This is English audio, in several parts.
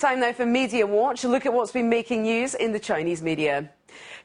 Time now for Media Watch. A look at what's been making news in the Chinese media.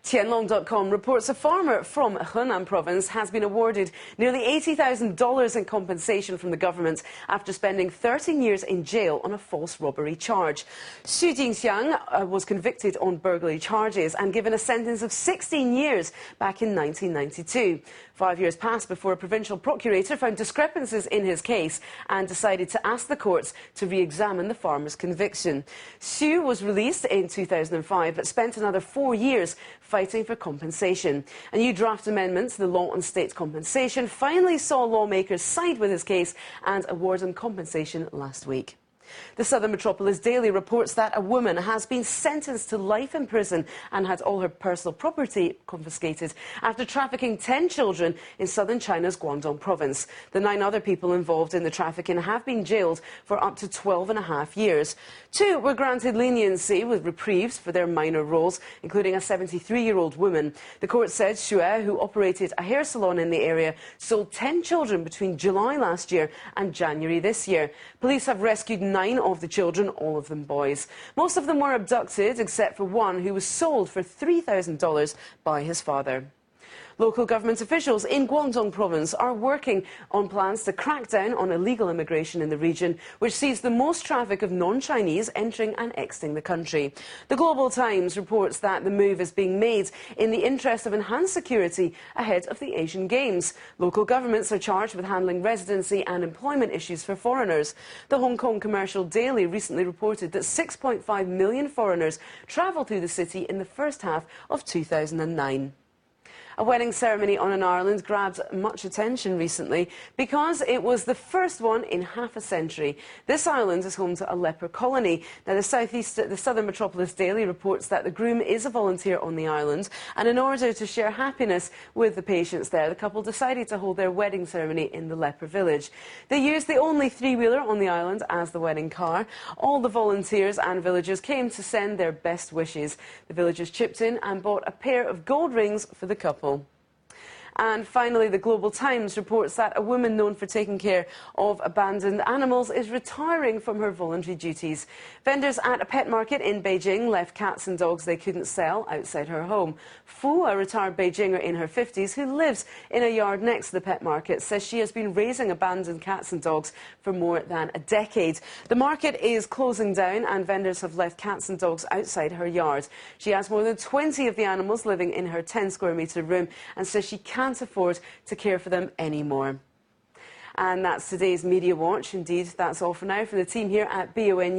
Tianlong.com reports a farmer from Henan province has been awarded nearly $80,000 in compensation from the government after spending 13 years in jail on a false robbery charge. Xu Jingxiang was convicted on burglary charges and given a sentence of 16 years back in 1992. 5 years passed before a provincial procurator found discrepancies in his case and decided to ask the courts to re-examine the farmer's conviction. Xu was released in 2005 but spent another 4 years fighting for compensation. A new draft amendment to the law on state compensation finally saw lawmakers side with his case and award him compensation last week. The Southern Metropolis Daily reports that a woman has been sentenced to life in prison and had all her personal property confiscated after trafficking 10 children in southern China's Guangdong province. The 9 other people involved in the trafficking have been jailed for up to 12.5 years. 2 were granted leniency with reprieves for their minor roles, including a 73-year-old woman. The court said Xue, who operated a hair salon in the area, sold 10 children between July last year and January this year. Police have rescued 9 of the children, all of them boys. Most of them were abducted, except for one who was sold for $3,000 by his father. Local government officials in Guangdong province are working on plans to crack down on illegal immigration in the region, which sees the most traffic of non-Chinese entering and exiting the country. The Global Times reports that the move is being made in the interest of enhanced security ahead of the Asian Games. Local governments are charged with handling residency and employment issues for foreigners. The Hong Kong Commercial Daily recently reported that 6.5 million foreigners travelled through the city in the first half of 2009. A wedding ceremony on an island grabbed much attention recently because it was the first one in half a century. This island is home to a leper colony. Now, the Southern Metropolis Daily reports that the groom is a volunteer on the island, and in order to share happiness with the patients there, the couple decided to hold their wedding ceremony in the leper village. They used the only 3-wheeler on the island as the wedding car. All the volunteers and villagers came to send their best wishes. The villagers chipped in and bought a pair of gold rings for the couple. And finally, the Global Times reports that a woman known for taking care of abandoned animals is retiring from her voluntary duties. Vendors at a pet market in Beijing left cats and dogs they couldn't sell outside her home. Fu, a retired Beijinger in her 50s who lives in a yard next to the pet market, says she has been raising abandoned cats and dogs for more than a decade. The market is closing down and vendors have left cats and dogs outside her yard. She has more than 20 of the animals living in her 10-square-metre room and says she can't afford to care for them anymore. And that's today's Media Watch. Indeed, that's all for now. From the team here at BON News.